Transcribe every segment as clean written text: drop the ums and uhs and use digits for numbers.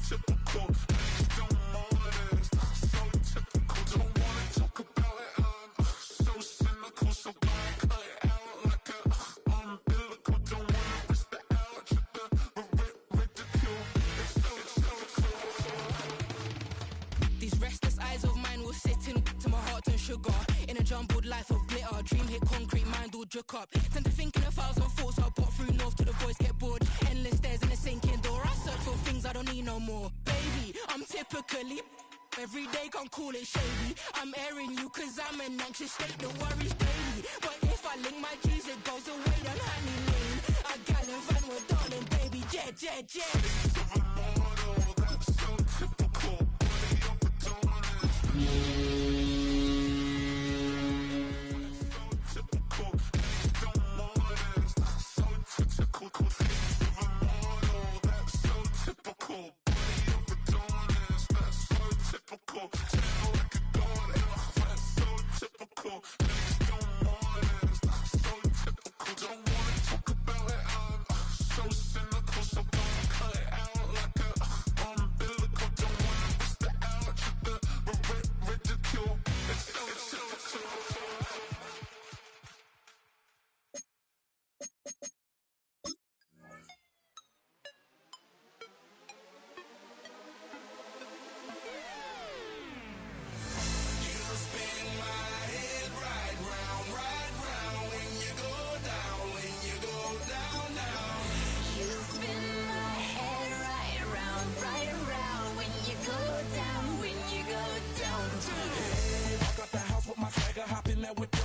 typical. Don't want it, so typical. Don't wanna talk about it. I'm so cynical, so bad, cut it out like a umbilical. Don't wanna risk the ouch, the ridicule. It's These restless eyes of mine will sit in to my heart and sugar. In a jumbled life of glitter, dream hit concrete, mind all jerk up. Tend to think in 1,000 thoughts, I'll pop through north to the voice, get bored. Endless stairs in a sinking door, I search for things I don't need no more. Baby, I'm typically every day, can't call it shady. I'm airing you cause I'm an anxious state, the worries daily. But if I link my G's, it goes away, then honey lane. I gallivant with darling, baby, jet, jet, jet. that's so typical. Body of a donut.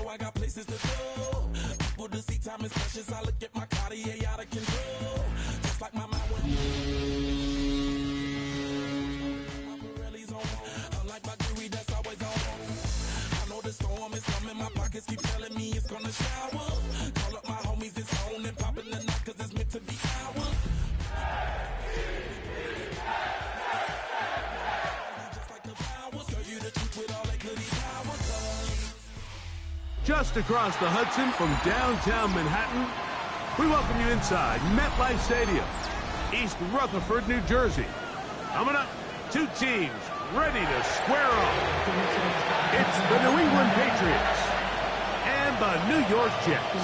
I got places to go. People to see, time is precious. I look at my Cartier out of control. Just like my mind when my Pirelli's on. Unlike my jewelry that's always on. I know the storm is coming. My pockets keep telling me it's gonna shower. Call up my homies, it's on and popping the night cause it's meant to be ours. Just like the flowers. Serve you the truth with all that goody power. Just across the Hudson from downtown Manhattan, we welcome you inside MetLife Stadium, East Rutherford, New Jersey. Coming up, two teams ready to square off. It's the New England Patriots and the New York Jets.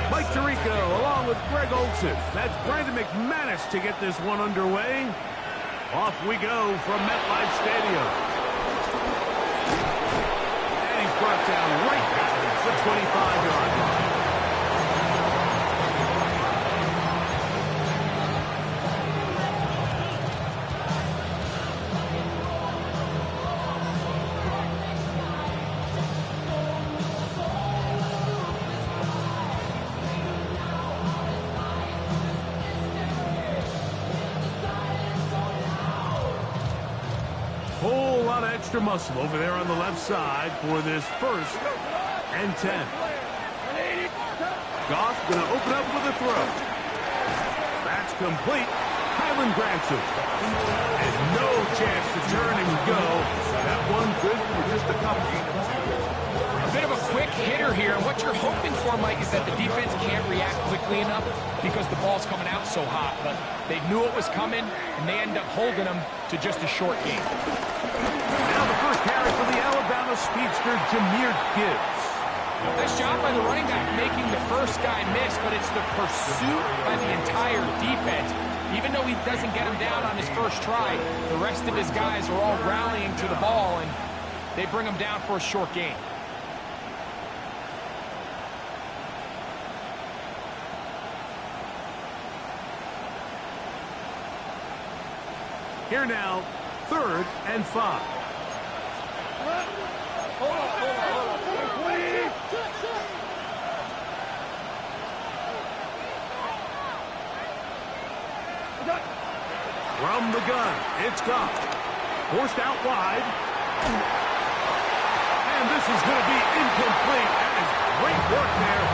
Mike Tirico along with Greg Olson. That's Brandon McManus to get this one underway. Off we go from MetLife Stadium. And he's brought down right at the 25-yard line. Whole lot of extra muscle over there on the left side for this 1st and 10. Goff going to open up with a throw. That's complete. Kylen Granson. And no chance to turn and go. That one good for just a couple. A bit of a quick hitter here. And what you're hoping for, Mike, is that the defense can't react quickly enough because the ball's coming out so hot. But they knew it was coming, and they end up holding them to just a short game. Now the first carry for the Alabama speedster, Jahmyr Gibbs. Nice job by the running back making the first guy miss, but it's the pursuit by the entire defense. Even though he doesn't get him down on his first try, the rest of his guys are all rallying to the ball, and they bring him down for a short gain. Here now, 3rd and 5. From the gun, it's Goff. Forced out wide. And this is going to be incomplete. That is great work there,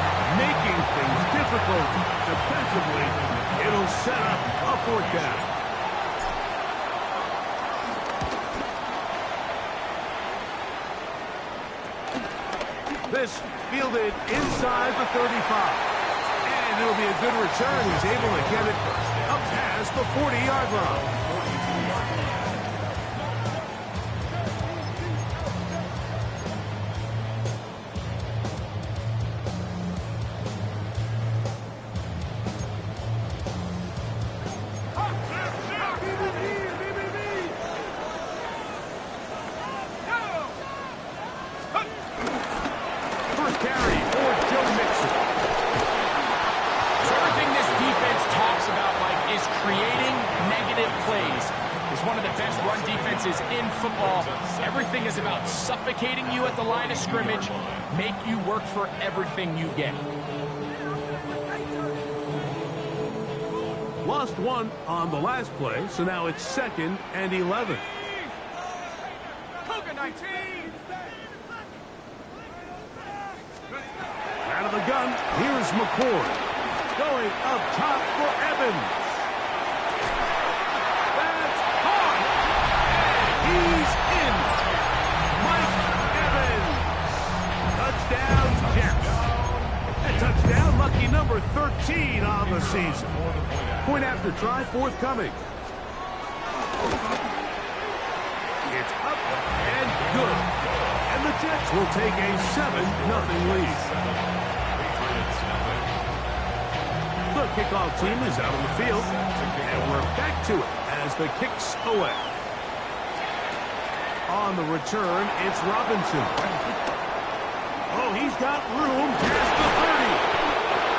making things difficult defensively. It'll set up a 4th down. This fielded inside the 35. and it'll be a good return. He's able to get it up past the 40-yard line. First carry for Joe Mixon. So everything this defense talks about, Mike, is creating negative plays. It's one of the best run defenses in football. Everything is about suffocating you at the line of scrimmage, make you work for everything you get. Lost one on the last play, so now it's 2nd and 11. Out of the gun, here's McCord. Going up top for Evans. That's hard. And he's in. Mike Evans. Touchdown, Jets. And touchdown, lucky number 13 on the season. Point after try, forthcoming. It's up and good. And the Jets will take a 7-0 lead. The kickoff team is out on the field, and we're back to it as the kick's away. On the return, it's Robinson. Oh, he's got room past the 30.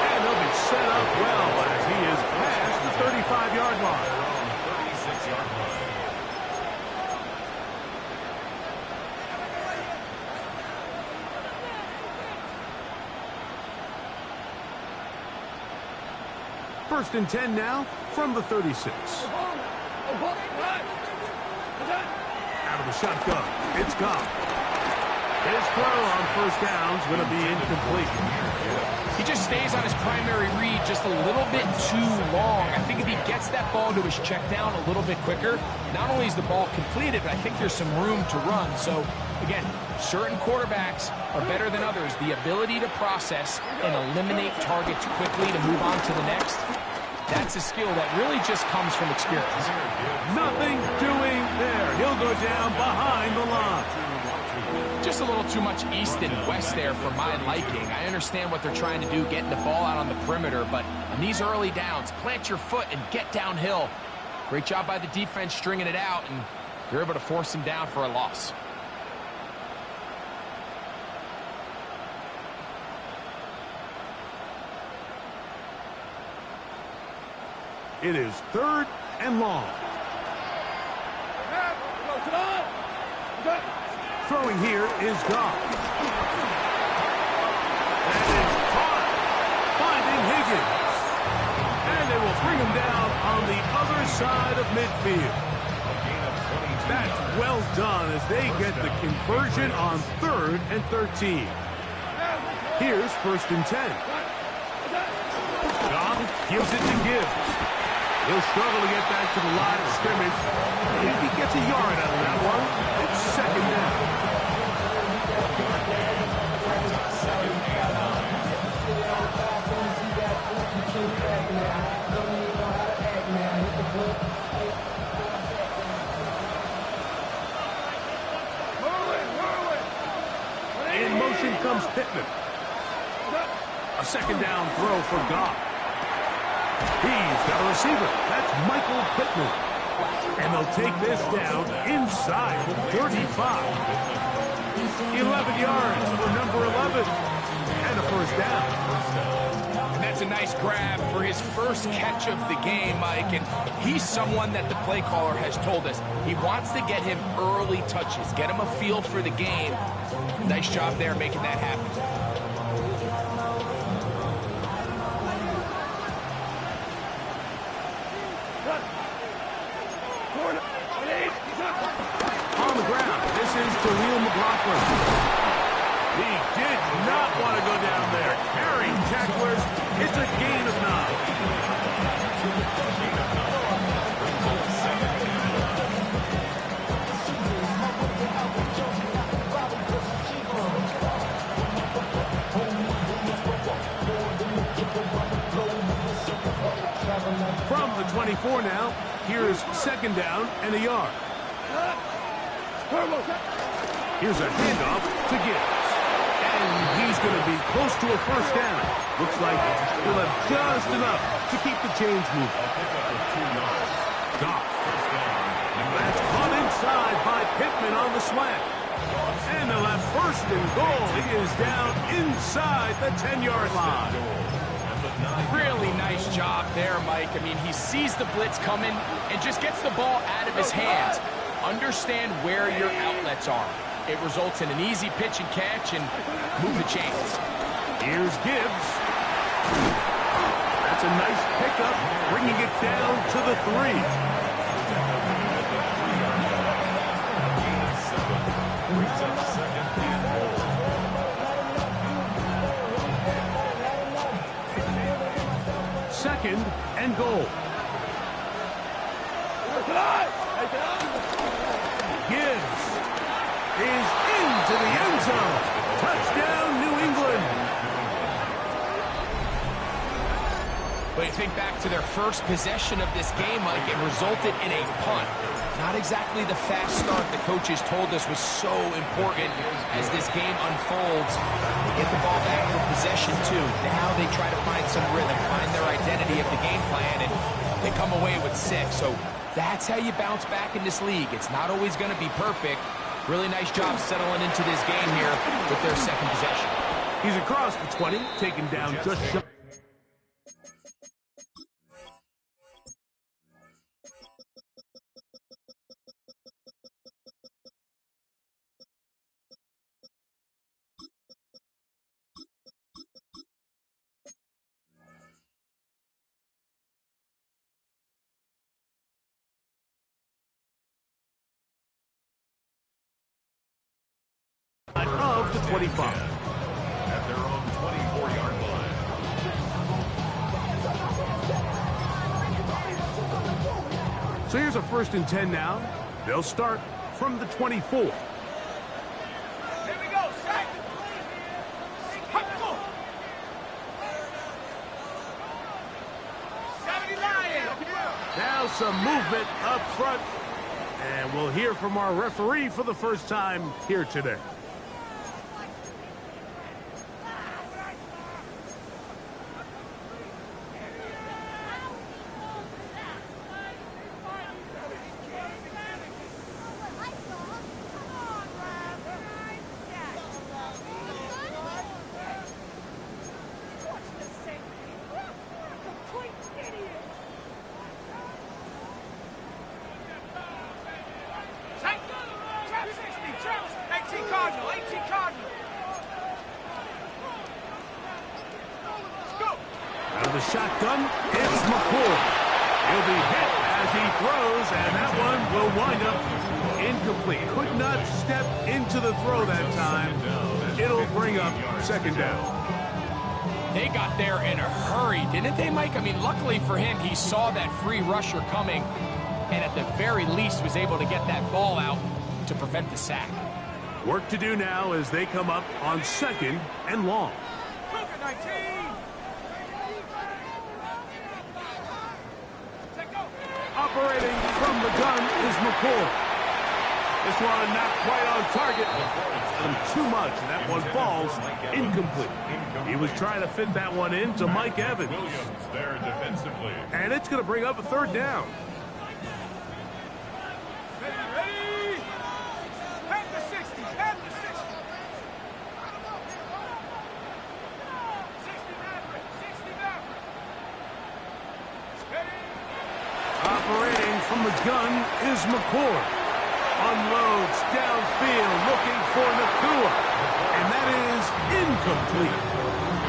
And he'll be set up well as he is past the 35-yard line. 36-yard line. First and 10 now from the 36. Out of the shotgun, it's Goff. His throw on first down is going to be incomplete. He just stays on his primary read just a little bit too long. I think if he gets that ball to his check down a little bit quicker, not only is the ball completed, but I think there's some room to run. So, again, certain quarterbacks are better than others. The ability to process and eliminate targets quickly to move on to the next, that's a skill that really just comes from experience. Nothing doing there. He'll go down behind the line. Just a little too much east and west there for my liking. I understand what they're trying to do, getting the ball out on the perimeter, but on these early downs, plant your foot and get downhill. Great job by the defense stringing it out, and you're able to force them down for a loss. It is 3rd and long. Throwing here is Goff. That is caught. Finding Higgins. And they will bring him down on the other side of midfield. That's well done as they get the conversion on 3rd and 13. Here's 1st and 10. Goff gives it to Gibbs. He'll struggle to get back to the line of scrimmage. If he gets a yard out of that one, it's 2nd down. In motion comes Pittman. A 2nd down throw for Goff. He's got a receiver. That's Michael Pittman. And they'll take this down inside the 35. 11 yards for number 11. And a 1st down. And that's a nice grab for his first catch of the game, Mike. And he's someone that the play caller has told us he wants to get him early touches, get him a feel for the game. Nice job there making that happen. On the ground, this is Jaleel McLaughlin. He did not want to go down there. Carrying tacklers, it's a gain of 9. From the 24 now, here's second down and a yard. Here's a handoff to Gibbs. And he's going to be close to a first down. Looks like he'll have just enough to keep the chains moving. Goff. That's caught inside by Pittman on the slant. And they'll have first and goal. He is down inside the 10-yard line. Really nice job there, Mike. I mean, he sees the blitz coming and just gets the ball out of his hands. Understand where your outlets are. It results in an easy pitch and catch and move the chains. Here's Gibbs. That's a nice pickup, bringing it down to the 3. Second and goal. Gibbs is into the end zone. Touchdown, New England. But you think back to their first possession of this game, Mike, it resulted in a punt. Not exactly the fast start the coaches told us was so important as this game unfolds. They get the ball back for possession, too. Now they try to find some rhythm, find their identity of the game plan, and they come away with 6. So that's how you bounce back in this league. It's not always going to be perfect. Really nice job settling into this game here with their second possession. He's across the 20, taken down just short. Of the 25. At their own 24-yard line. So here's a first and 10 now. They'll start from the 24. Here we go, set. Now some movement up front. And we'll hear from our referee for the first time here today. Out of the shotgun, it's McCoy. He'll be hit as he throws, and that one will wind up incomplete. Could not step into the throw that time. It'll bring up second down. They got there in a hurry, didn't they, Mike? I mean, luckily for him, he saw that free rusher coming, and at the very least was able to get that ball out to prevent the sack. Work to do now as they come up on second and long. Operating from the gun is McCoy. This one not quite on target. Too much, and that one falls incomplete. He was trying to fit that one in to Mike Evans. Williams there defensively. And it's going to bring up a third down. Ready? At the 60, at the 60. 60 Operating from the gun is McCoy. Unloads downfield looking for Nakua. And that is incomplete.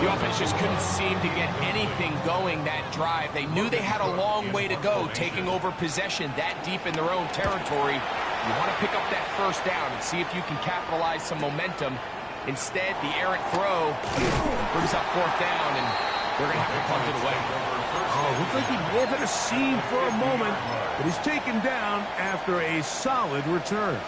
The offense just couldn't seem to get anything going that drive. They knew they had a long way to go taking over possession that deep in their own territory. You want to pick up that first down and see if you can capitalize some momentum. Instead, the errant throw brings up fourth down, and they're going to have to punt it away. Oh, looked like he may have had a seam for a moment, but he's taken down after a solid return.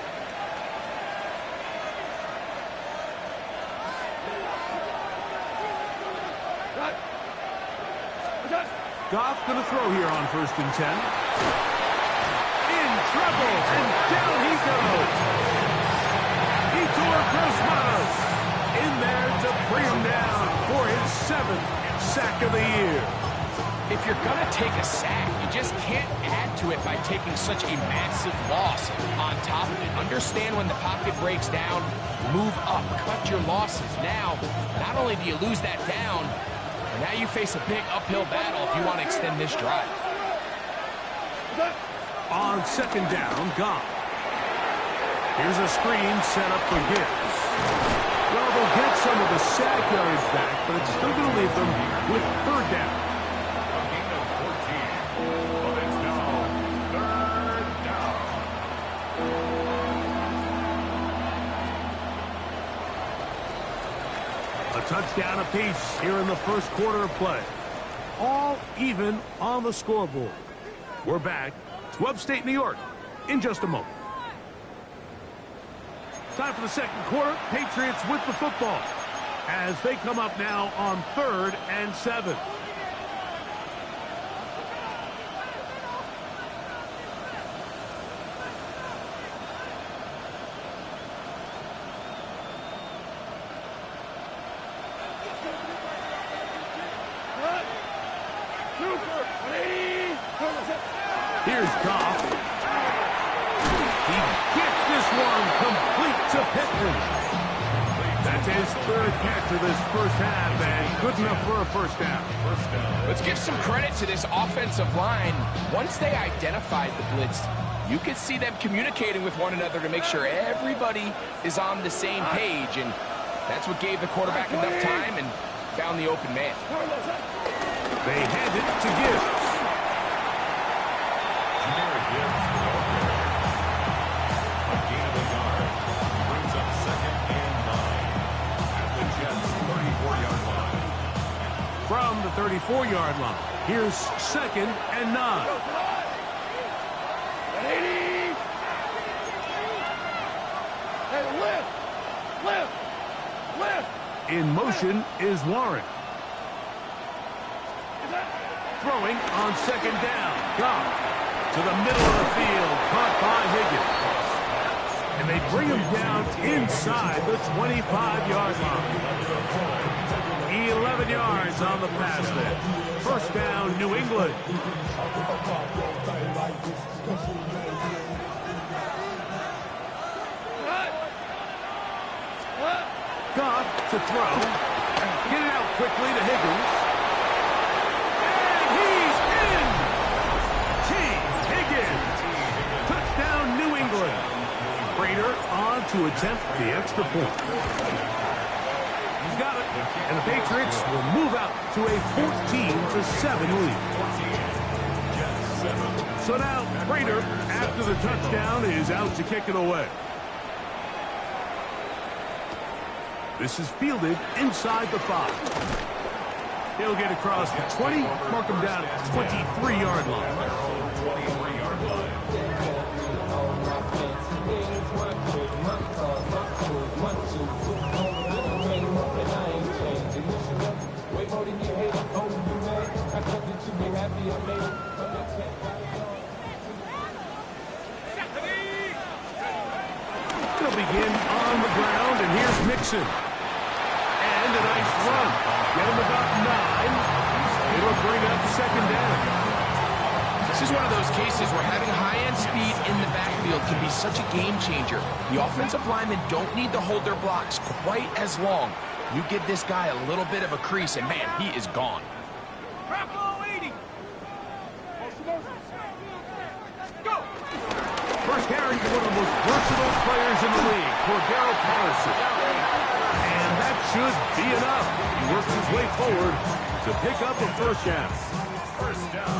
Goff going to throw here on 1st and 10. In trouble, and down he goes. Yetur Gross-Matos in there to bring him down for his 7th sack of the year. If you're going to take a sack, you just can't add to it by taking such a massive loss on top of it. Understand when the pocket breaks down, move up, cut your losses. Now, not only do you lose that down, but now you face a big uphill battle if you want to extend this drive. On 2nd down, Goff. Here's a screen set up for Gibbs. Well, they'll get some of the sack yards back, but it's still going to leave them with 3rd down. A gain of 14. But it's now 3rd down. A touchdown apiece here in the 1st quarter of play. All even on the scoreboard. We're back to upstate New York in just a moment. Time for the 2nd quarter. Patriots with the football as they come up now on 3rd and 7. Here's Goff. He gets this one complete to Pittman. That's his 3rd catch of this 1st half, and good enough for a 1st down. Let's give some credit to this offensive line. Once they identified the blitz, you could see them communicating with one another to make sure everybody is on the same page, and that's what gave the quarterback enough time and found the open man. They hand it to Gibbs. Jahmyr Gibbs with the carry. A gain of a yard. Brings up 2nd and 9 at the Jets' 34-yard line. From the 34-yard line, here's 2nd and 9. In motion is Warren. Throwing on 2nd down. Goff to the middle of the field, caught by Higgins. And they bring him down inside the 25-yard line. 11 yards on the pass there. 1st down, New England. Goff to throw. Get it out quickly to Higgins. And he's in! T. Higgins. Touchdown, New England. Prater on to attempt the extra point. He's got it. And the Patriots will move out to a 14-7 lead. So now, Prater, after the touchdown, is out to kick it away. This is fielded inside the 5. He'll get across the 20, mark him down at the 23-yard line. 23-yard line. They'll begin on the ground, and here's Mixon. And a nice run. Get him about 9. It'll bring up 2nd down. This is one of those cases where having high-end speed in the backfield can be such a game changer. The offensive linemen don't need to hold their blocks quite as long. You give this guy a little bit of a crease, and man, he is gone. First carry for one of the most versatile players in the league, Cordero Patterson. And that should be enough. He works his way forward to pick up a 1st down.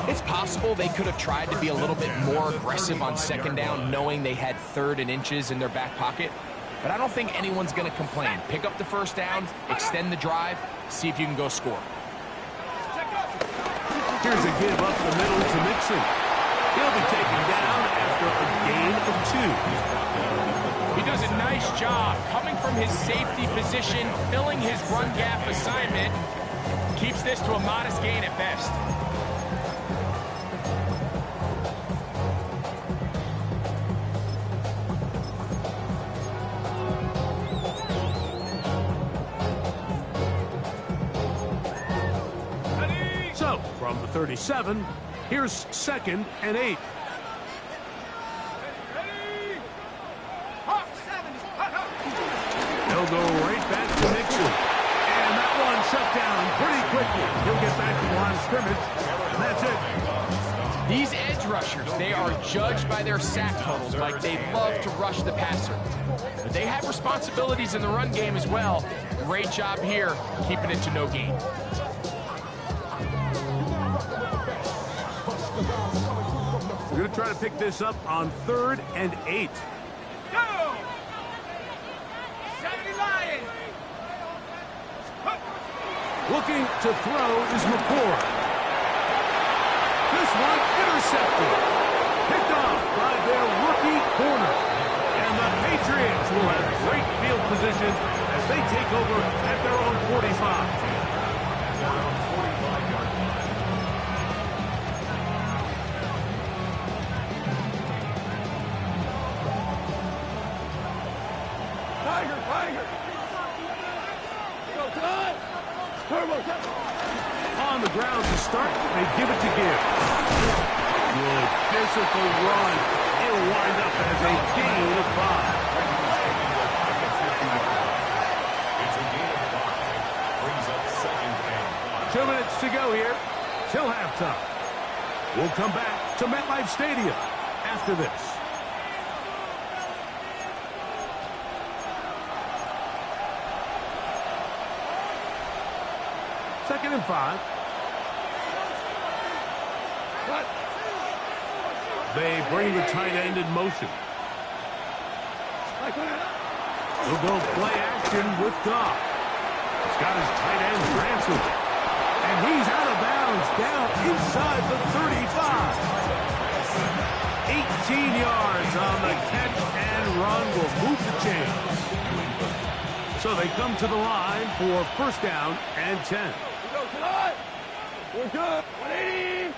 It's possible they could have tried to be a little bit more aggressive on 2nd down, knowing they had 3rd and inches in their back pocket. But I don't think anyone's going to complain. Pick up the 1st down, extend the drive, see if you can go score. Here's a give up the middle to Mixon. He'll be taken down after a gain of 2. He does a nice job coming from his safety position, filling his run gap assignment. Keeps this to a modest gain at best. So, from the 37, here's 2nd and 8. They'll go right back to Nixon. And that one shut down pretty quickly. He'll get back to the line of scrimmage, and that's it. These edge rushers, they are judged by their sack totals. Like, they love to rush the passer. But they have responsibilities in the run game as well. Great job here, keeping it to no gain. We're going to try to pick this up on 3rd and 8. Go! 70 Lions! Looking to throw is McCord. This one intercepted. Picked off by their rookie corner. And the Patriots will have great field position as they take over at their own 45. On the ground to start, they give it to Gibbs. Good physical run. It'll wind up as a gain of 5. It's a gain of 5. Brings up 2nd and 5. 2 minutes to go here till halftime. We'll come back to MetLife Stadium after this. Second and 5. They bring the tight end in motion. He'll go play action with Goff. He's got his tight end ransomed. And he's out of bounds down inside the 35. 18 yards on the catch and run will move the chains. So they come to the line for 1st down and 10. We're good. 180.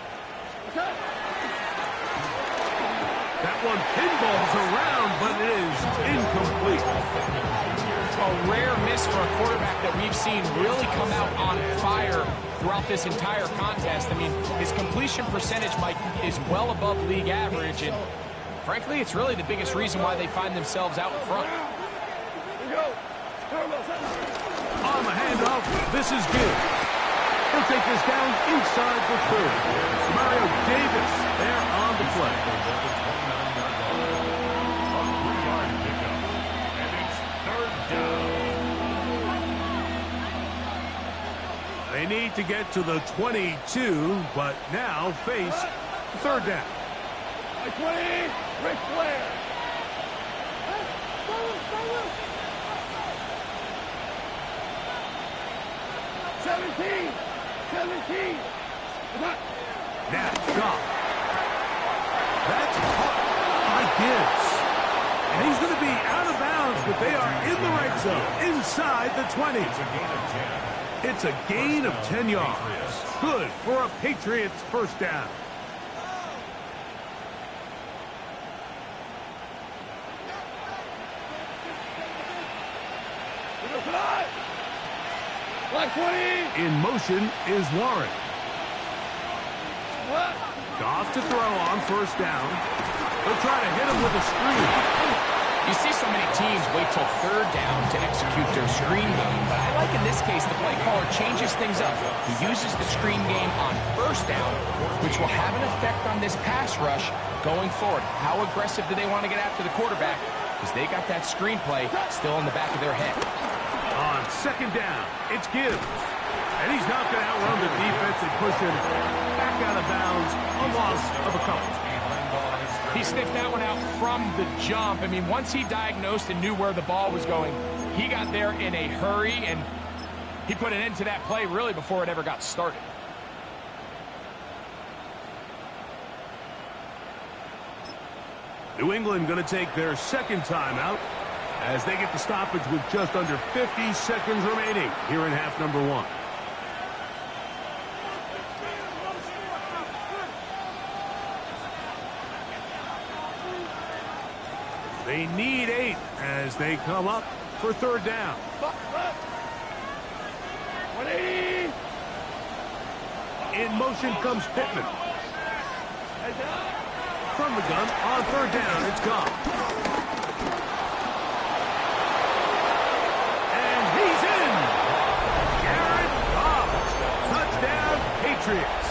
That one pinballs around, but it is incomplete. A rare miss for a quarterback that we've seen really come out on fire throughout this entire contest. I mean, his completion percentage, Mike, is well above league average, and frankly, it's really the biggest reason why they find themselves out in front. On the handoff, this is Gibbs. He'll take this down inside the 30. Mario Davis there on the play. They need to get to the 22, but now face 3rd down. 20, Ric Flair. 17. Now Goff. That's caught by Gibbs. And he's going to be out of bounds, but they are in the right zone, inside the 20. It's a gain of 10 yards. Good for a Patriots 1st down. In motion is Warren. Goff to throw on 1st down. They'll try to hit him with a screen. You see so many teams wait till 3rd down to execute their screen game, but I like in this case the play caller changes things up. He uses the screen game on 1st down, which will have an effect on this pass rush going forward. How aggressive do they want to get after the quarterback? Because they got that screen play still in the back of their head. On 2nd down, it's Gibbs. And he's not going to outrun the defense and push him back out of bounds, a loss of a couple. He sniffed that one out from the jump. I mean, once he diagnosed and knew where the ball was going, he got there in a hurry, and he put an end to that play really before it ever got started. New England going to take their 2nd timeout as they get the stoppage with just under 50 seconds remaining here in half number 1. They need 8 as they come up for 3rd down. 180. In motion comes Pittman. From the gun, on third down, it's gone. And he's in! Jared Goff, touchdown Patriots.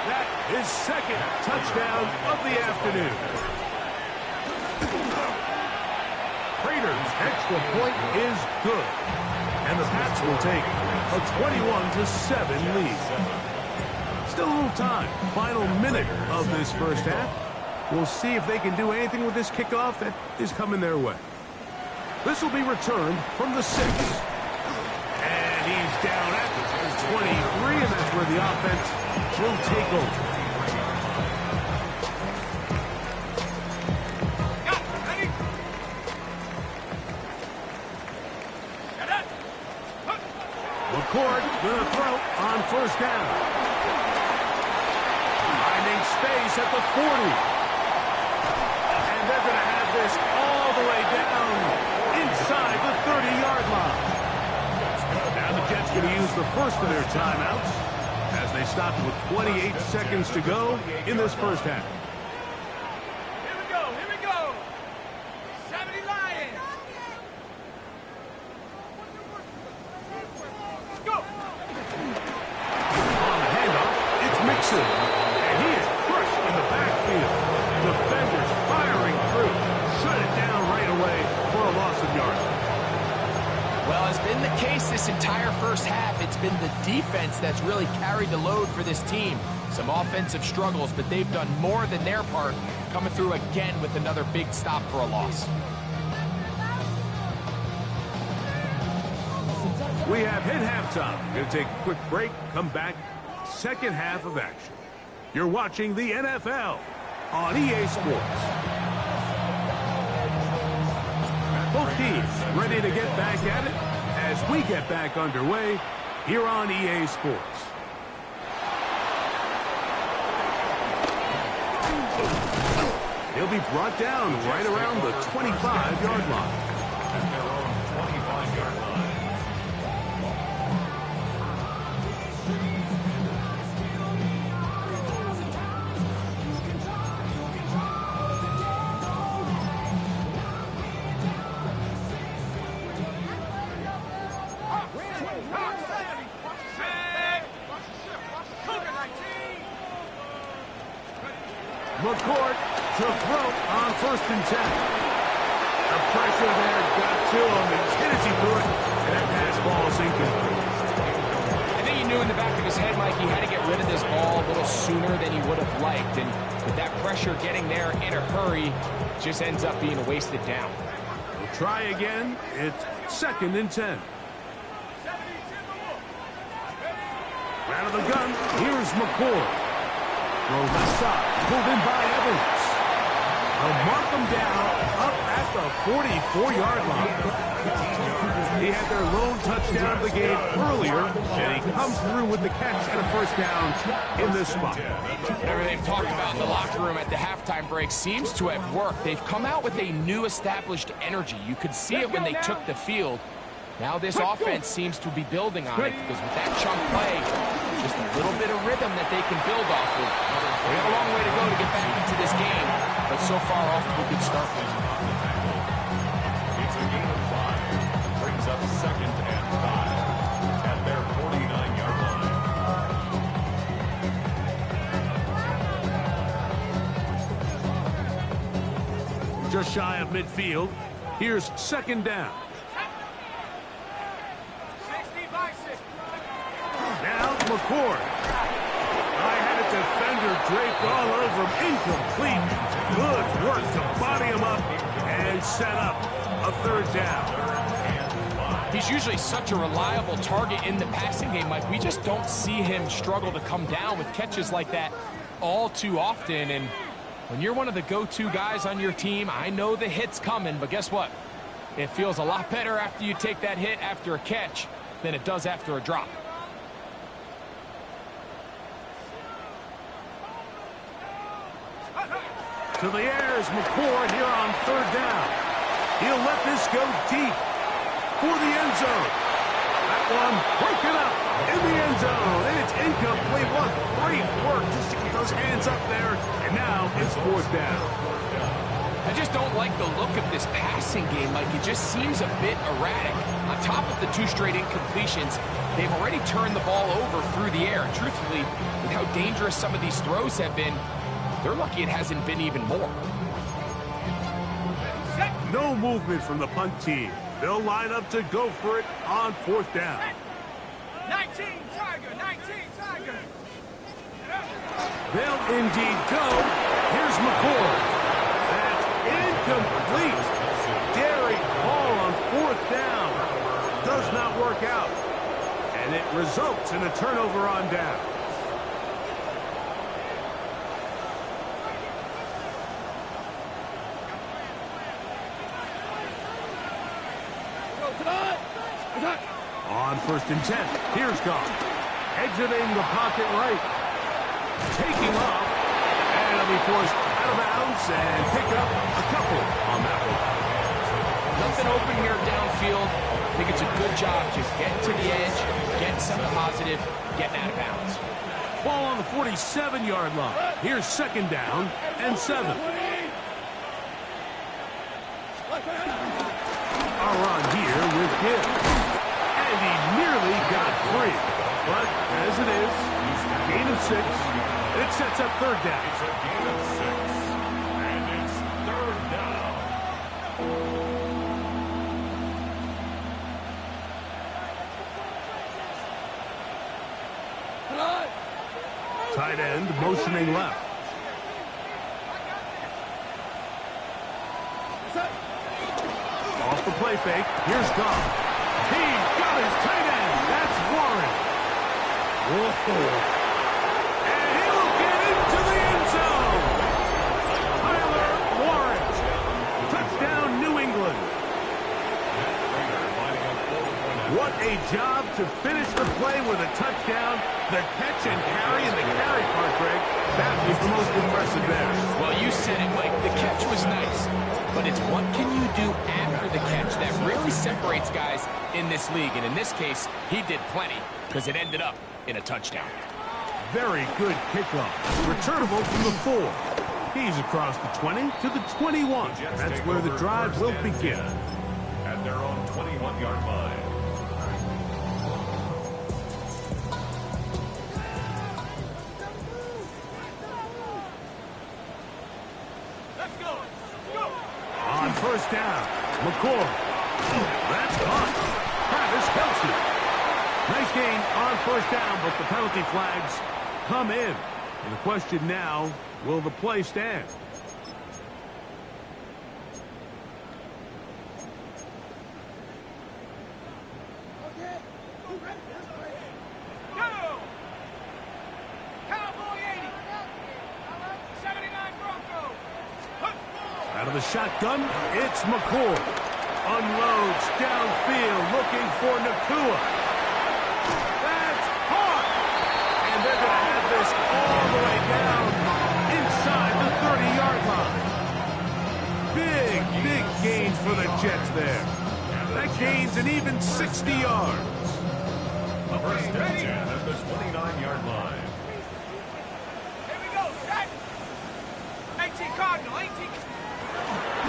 That is second touchdown of the afternoon. Raiders' extra point is good. And the Pats will take a 21-7 lead. Still a little time. Final minute of this first half. We'll see if they can do anything with this kickoff that is coming their way. This will be returned from the 6. And he's down at the 23, and that's where the offense will take over. McCord going to throw on first down. Finding space at the 40. And they're going to have this all the way down inside the 30-yard line. Now the Jets going to use the first of their timeouts as they stop with 28 seconds to go in this first half. Here we go. 70 Lions. Go. On the handoff, it's Mixon. And he is crushed in the backfield. Defenders firing through. Shut it down right away for a loss of yards. Well, it's been the case this entire first half. It's been the defense that's really carried the load for this team. Some offensive struggles, but they've done more than their part, coming through again with another big stop for a loss. We have hit halftime. Going to take a quick break, come back, second half of action. You're watching the NFL on EA Sports. Both teams ready to get back at it as we get back underway here on EA Sports. He'll be brought down right around the 25-yard line. At their own 25-yard line. McCord to throw on first and 10. The pressure there got to him, and Tennessee threw it, and that pass ball is incomplete. I think he knew in the back of his head, Mike, he had to get rid of this ball a little sooner than he would have liked. And with that pressure getting there in a hurry, it just ends up being a wasted down. We'll try again. It's second and 10. Out of the gun, here's McCord. Throw left side, pulled in by Evans. They'll mark them down up at the 44-yard line. He had their lone touchdown of the game earlier, and he comes through with the catch and a first down in this spot. Everything they've talked about in the locker room at the halftime break seems to have worked. They've come out with a new established energy. You could see it when they took the field. Now this offense seems to be building on it because with that chunk play, just a little bit of rhythm that they can build off of. They have a long way to go to get back into this game, but so far off to a good start. It's a gain of 5. Brings up second and 5 at their 49-yard line. Just shy of midfield. Here's second down. Now McCord. I had a defender draped all over him. Incomplete. Good work to body him up and set up a third down. He's usually such a reliable target in the passing game, Mike. We just don't see him struggle to come down with catches like that all too often. And when you're one of the go-to guys on your team, I know the hit's coming, but guess what? It feels a lot better after you take that hit after a catch than it does after a drop. To the air is McCord here on third down. He'll let this go deep for the end zone. That one broken up in the end zone, and it's incomplete once those hands up there, and now it's 4th down. I just don't like the look of this passing game, Mike. It just seems a bit erratic. On top of the 2 straight incompletions, they've already turned the ball over through the air. And truthfully, with how dangerous some of these throws have been, they're lucky it hasn't been even more. No movement from the punt team. They'll line up to go for it on 4th down. 19 Tiger, 19 Tiger. They'll indeed go. Here's McCord. That's incomplete. Daring ball on 4th down. Does not work out. And it results in a turnover on down. On 1st and 10, here's Goff. Exiting the pocket right. Taking off. And he'll be forced out of bounds and pick up a couple on that one. Nothing open here downfield. I think it's a good job just getting to the edge, getting something positive, getting out of bounds. Ball on the 47-yard line. Here's 2nd down and 7. A run here with Gibbs. And he nearly got free. But as it is, gain of 6. It sets up 3rd down. It's a gain of 6. And it's 3rd down. Tight end motioning left. Off the play fake. Here's Goff. He's got his tight end. That's Warren. Whoa. And he'll get into the end zone. Tyler Warren. Touchdown, New England. What a job to finish the play with a touchdown. The catch and carry and the carry part, Greg. That was the most impressive there. Well, you said it, Mike. The catch was nice. But it's what can you do after the catch that really separates guys in this league. And in this case, he did plenty because it ended up in a touchdown. Very good kickoff. Returnable from the 4. He's across the 20 to the 21. That's where the drive will begin. At their own 21-yard line. On 1st down, McCord. That's caught. Travis Kelce. Nice gain on 1st down, but the penalty flags come in. And the question now, will the play stand? Out of the shotgun, it's McCord. Unloads downfield, looking for Nakua. That's caught! And they're going to have this all the way down inside the 30-yard line. Big gains for the Jets there. That gains an even 60 yards. First and 10 at the 29-yard line. Here we go, set. 18 Cardinal, 18.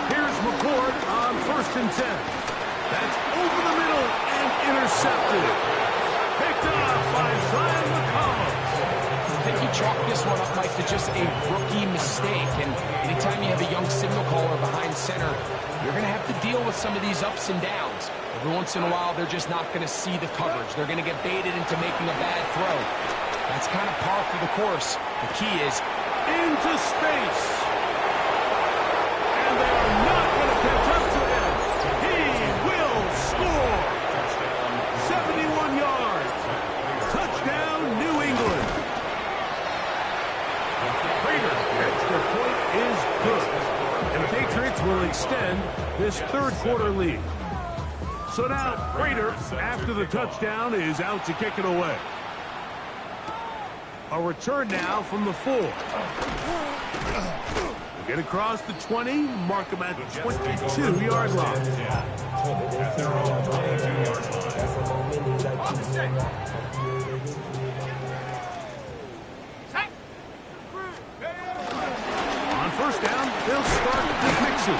Here's McCord on 1st and 10. That's over the middle and intercepted. Picked off by Zion McCollum. I think he chalked this one up, Mike, to just a rookie mistake. And anytime you have a young signal caller behind center, you're going to have to deal with some of these ups and downs. Every once in a while, they're just not going to see the coverage. They're going to get baited into making a bad throw. That's kind of par for the course. The key is into space. And they are not going to catch up to him. He will score. 71 yards. Touchdown, New England. Prater, extra point is good. And the Patriots will extend this 3rd quarter lead. So now, Prater, after the touchdown, is out to kick it away. A return now from the 4. Get across the 20, mark him at the 22-yard line. At their own 22-yard line. They'll start with Mixon.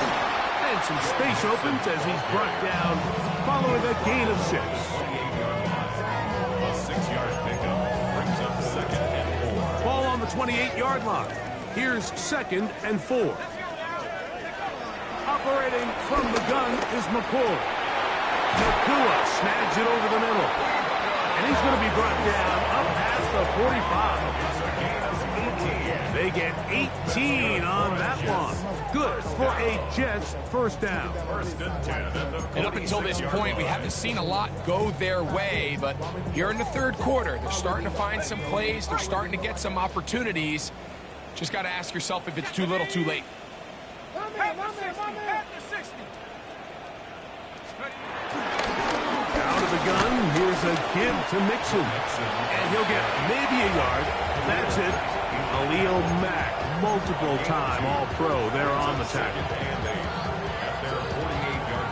And some space opens as he's brought down following a gain of 6. 28-yard line. A 6-yard pickup brings up second and 4. Ball on the 28-yard line. Here's second and 4. Operating from the gun is McCoy. Nakua snags it over the middle. And he's going to be brought down up past the 45. They get 18 on that one. Good for a Jets first down. And up until this point, we haven't seen a lot go their way, but here in the third quarter, they're starting to find some plays. They're starting to get some opportunities. Just got to ask yourself if it's too little, too late. Out of the gun, here's a give to Mixon. And he'll get maybe a yard. That's it. Khalil Mack, multiple time All-Pro there on the tackle. At their 48-yard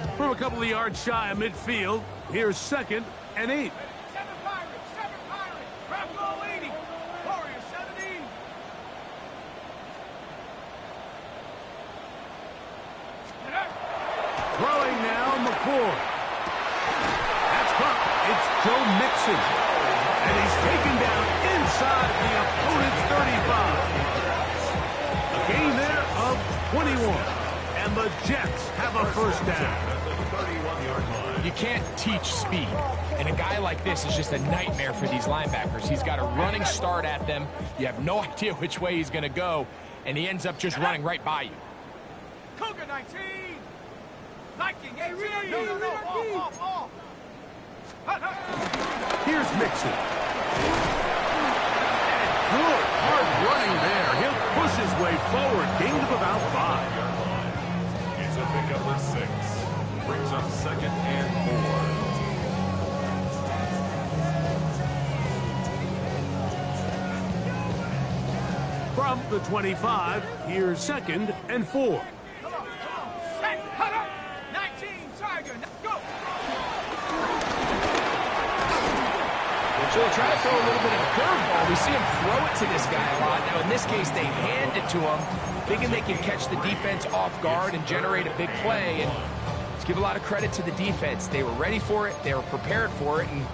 line. From a couple of yards shy of midfield, here's second and 8. Throwing now, McCoy. That's caught. It's Joe Mixon. And he's taken down inside the opponent's 35. A gain there of 21. And the Jets have a first down. You can't teach speed. And a guy like this is just a nightmare for these linebackers. He's got a running start at them. You have no idea which way he's going to go. And he ends up just running right by you. Cougar 19! Viking 18! No, off. Here's Mixon. And good, hard running there. He'll push his way forward. Gain of about 5. It's a pickup for 6. Brings up second and 4. From the 25, here's second and 4. So they try to throw a little bit of a curveball. We see him throw it to this guy a lot. Now, in this case, they hand it to him, thinking they can catch the defense off guard and generate a big play. And let's give a lot of credit to the defense. They were ready for it, they were prepared for it, and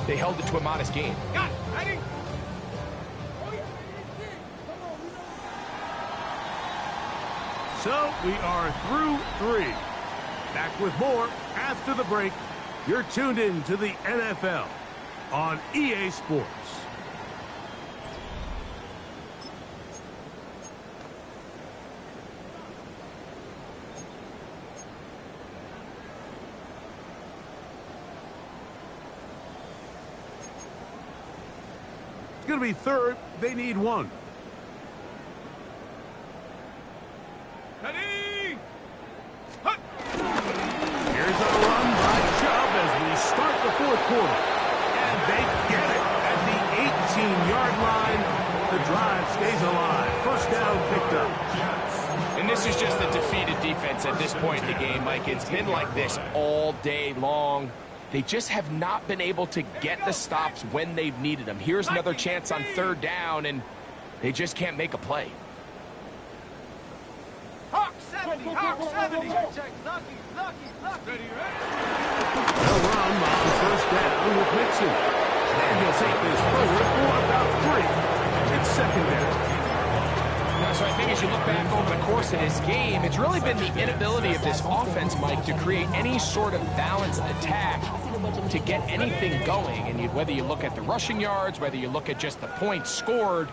they held it to a modest gain. Got it. Ready? So we are through 3. Back with more after the break. You're tuned in to the NFL on EA Sports. It's going to be third. They need 1. Ready? Here's a run by Chubb as we start the fourth quarter. And they get it at the 18-yard line. The drive stays alive. First down picked up. And this is just a defeated defense at this point in the game, Mike. It's been like this all day long. They just have not been able to get the stops when they've needed them. Here's another chance on third down, and they just can't make a play. Hawk 70, Hawk 70. Lucky. Ready? They'll run on first down with Mixon. And he'll take this forward for about 3. It's second down. So I think as you look back over the course of this game, it's really been the inability of this offense, Mike, to create any sort of balanced attack to get anything going. And whether you look at the rushing yards, whether you look at just the points scored,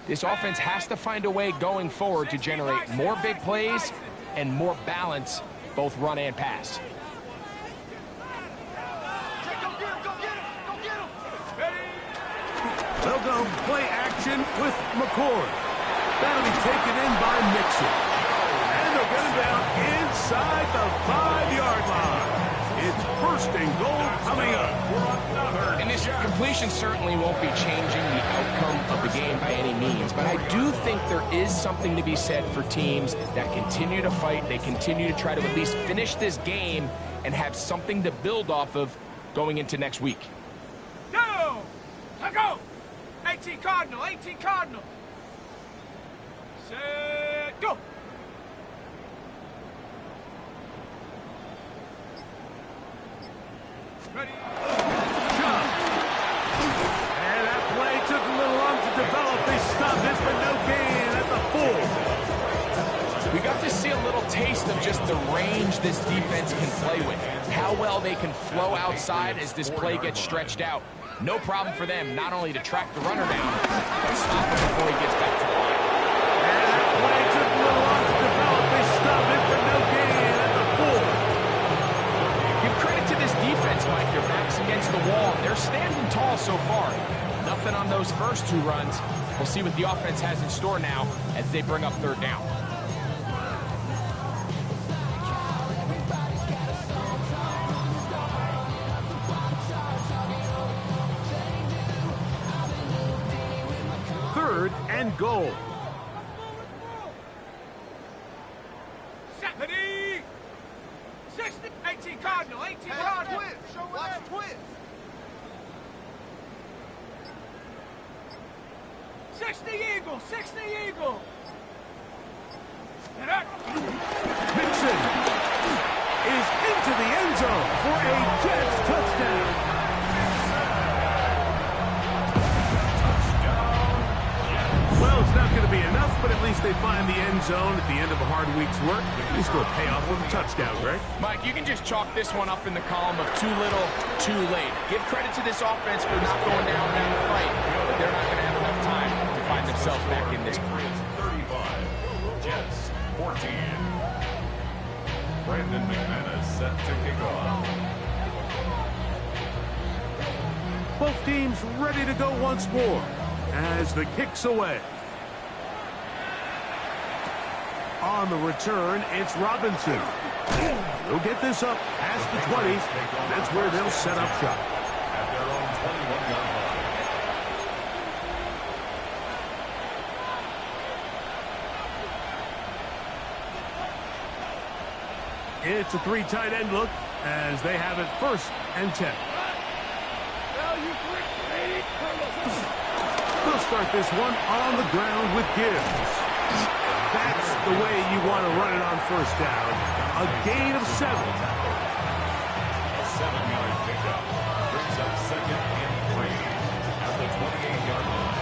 this offense has to find a way going forward to generate more big plays and more balance, both run and pass. They'll go play action with McCord. That'll be taken in by Mixon. And they'll get him down inside the 5-yard line. It's first and goal coming up. And this completion certainly won't be changing the outcome of the game by any means, but I do think there is something to be said for teams that continue to fight. They continue to try to at least finish this game and have something to build off of going into next week. Go! Go! Hey, 18 Cardinal, 18 Cardinal. Set, go. Ready. Shot. And that play took a little long to develop. They stopped it for no gain at the 4. We got to see a little taste of just the range this defense can play with. How well they can flow outside as this play gets stretched out. No problem for them not only to track the runner down, but stop him before he gets back to the line. And that play took a little long to develop. They stopped it for no gain at the 4. Give credit to this defense, Mike. Their back's against the wall. They're standing tall so far. Nothing on those first 2 runs. We'll see what the offense has in store now as they bring up 3rd down. And goal. Ready. 60, 18 Cardinal, 18 Cardinal. Watch twist. 60 Eagle, 60 Eagle. Mixon is into the end zone for a Jets touchdown. Well, it's not going to be enough, but at least they find the end zone at the end of a hard week's work. At least they'll pay off with a touchdown, Greg. Mike, you can just chalk this one up in the column of too little, too late. Give credit to this offense for not going down the fight, but they're not going to have enough time to find themselves back in this. 35, Jets 14. Brandon McManus set to kick off. Both teams ready to go once more as the kick's away. On the return, it's Robinson. They'll get this up past the 20s. That's where they'll set up shop. At their own 21-yard line. It's a 3 tight end look as they have it 1st and 10. They'll start this one on the ground with Gibbs. That's the way you want to run it on 1st down. A gain of 7. A 7-yard pickup brings up 2nd and 3 at the 28-yard line.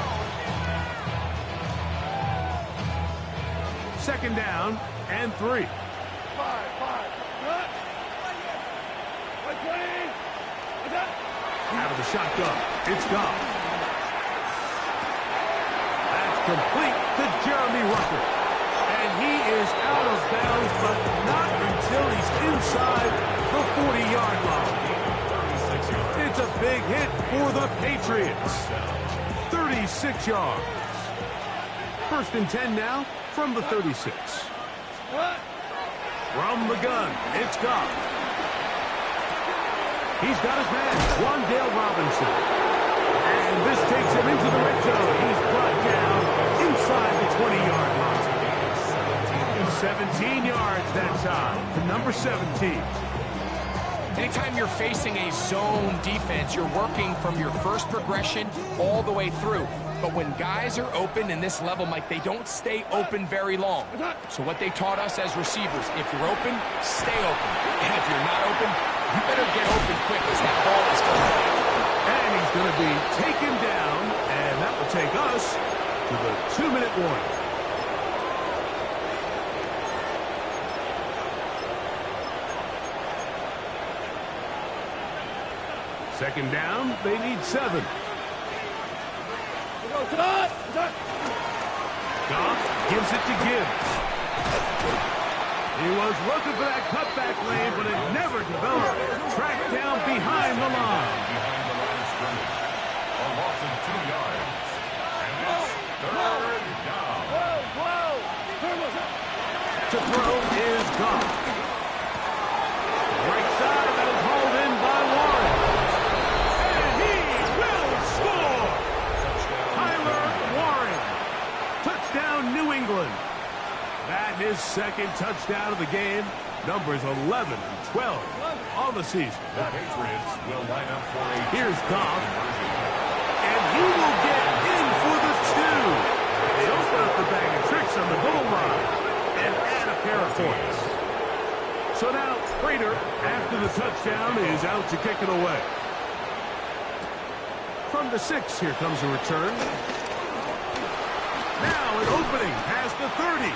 2nd down and 3. Out of the shotgun, it's Goff. That's complete to Jeremy Ruckert. And he is out of bounds, but not until he's inside the 40-yard line. 36 yards. It's a big hit for the Patriots. 36 yards. 1st and 10 now from the 36. From the gun, it's Goff. He's got his man, Wan'Dale Robinson. And this takes him into the red zone. He's brought down inside the 20-yard line. 17 yards that time to number 17. Anytime you're facing a zone defense, you're working from your first progression all the way through. But when guys are open in this level, Mike, they don't stay open very long. So what they taught us as receivers, if you're open, stay open. And if you're not open, you better get open quick as that ball is coming. And he's going to be taken down, and that will take us to the 2-minute warning. Second down, they need 7. Goff gives it to Gibbs. He was looking for that cutback lane, but it never developed. Tracked down behind the line. Behind the line of scrimmage. A loss of 2 yards. And it's 3rd down. To throw is Goff. Right side, that is hauled in by Warren. And he will score! Tyler Warren. Touchdown, New England. That his 2nd touchdown of the game. Numbers 11 and 12 on the season. The Patriots will line up for a... Here's Goff. And he will get pair of points. So now Prater, after the touchdown, is out to kick it away. From the 6, here comes a return. Now an opening past the 30.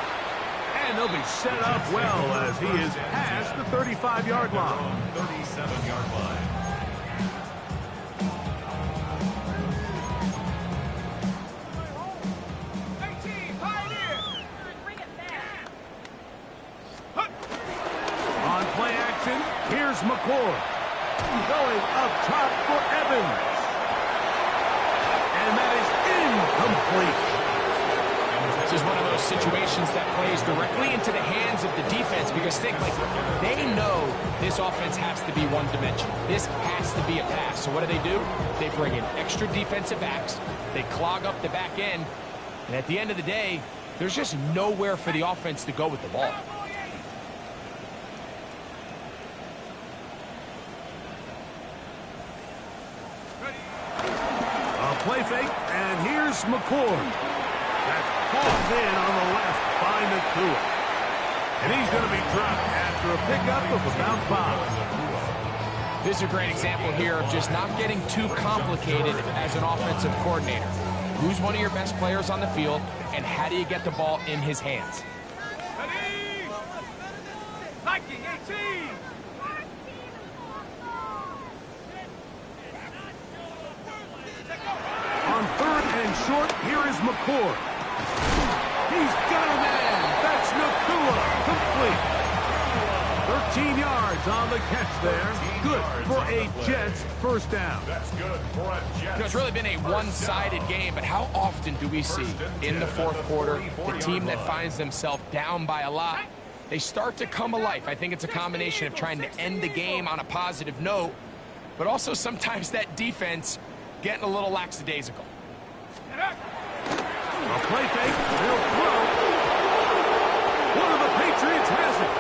And they'll be set up well as he is past the 35-yard line. 37-yard line. On play action, here's McCord. Going up top for Evans. And that is incomplete. This is one of those situations that plays directly into the hands of the defense because think like they know this offense has to be one-dimensional. This has to be a pass. So what do? They bring in extra defensive backs. They clog up the back end. And at the end of the day, there's just nowhere for the offense to go with the ball. A play fake, and here's McCord. That's caught in on the left by Nakua. And he's going to be dropped after a pickup of about 5. This is a great example here of just not getting too complicated as an offensive coordinator. Who's one of your best players on the field, and how do you get the ball in his hands? On 3rd and short, here is McCord. He's got a man. That's Nakua. Complete. 13 yards on the catch there. Good for a Jets first down. That's good for a Jets. It's really been a one-sided game, but how often do we see in the fourth quarter the team that finds themselves down by a lot, they start to come alive? I think it's a combination of trying to end the game on a positive note, but also sometimes that defense getting a little lackadaisical. A play fake, they'll throw. One of the Patriots has it.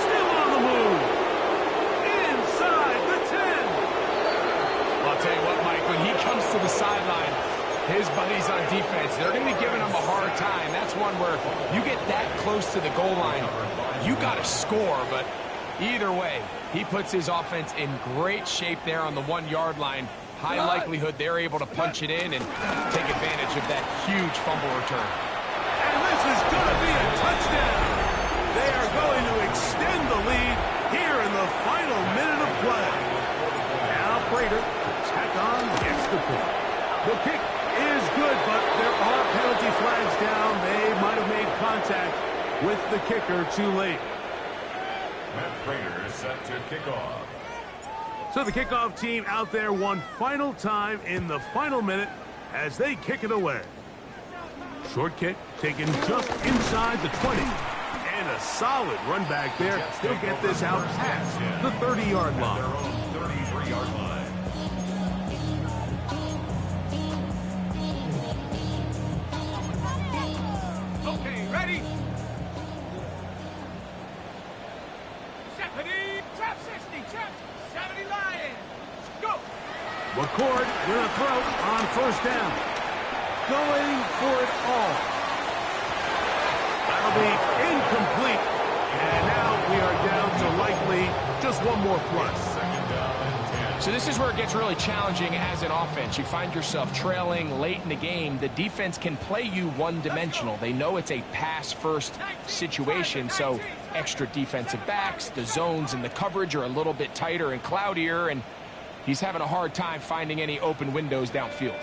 Still on the move. Inside the 10. I'll tell you what, Mike, when he comes to the sideline, his buddies on defense, they're going to be giving him a hard time. That's one where you get that close to the goal line, you got to score, but either way, he puts his offense in great shape there on the 1-yard line. High likelihood they're able to punch it in and take advantage of that huge fumble return. And this is going to be a touchdown. They are going to extend the lead here in the final minute of play. Now Prater to tack on the extra point. The kick is good, but there are penalty flags down. They might have made contact with the kicker too late. Matt Prater is set to kick off. So the kickoff team out there one final time in the final minute as they kick it away. Short kick taken just inside the 20. And a solid run back there. They'll get this out past the 30-yard line. Their own 33-yard line. Okay, ready? Trap 60, trap 70 Lions. Go! McCord with a throw on first down. Going for it all. That'll be incomplete. And now we are down to likely just one more plus. So this is where it gets really challenging as an offense. You find yourself trailing late in the game. The defense can play you one-dimensional. They know it's a pass-first situation, so extra defensive backs, the zones and the coverage are a little bit tighter and cloudier, and he's having a hard time finding any open windows downfield.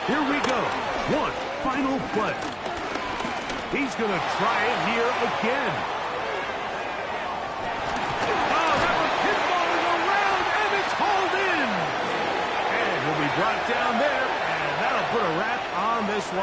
Here we go. One final play. He's going to try it here again. Oh, that was pinballing around, and it's hauled in. And will be brought down there, and that'll put a wrap on this one.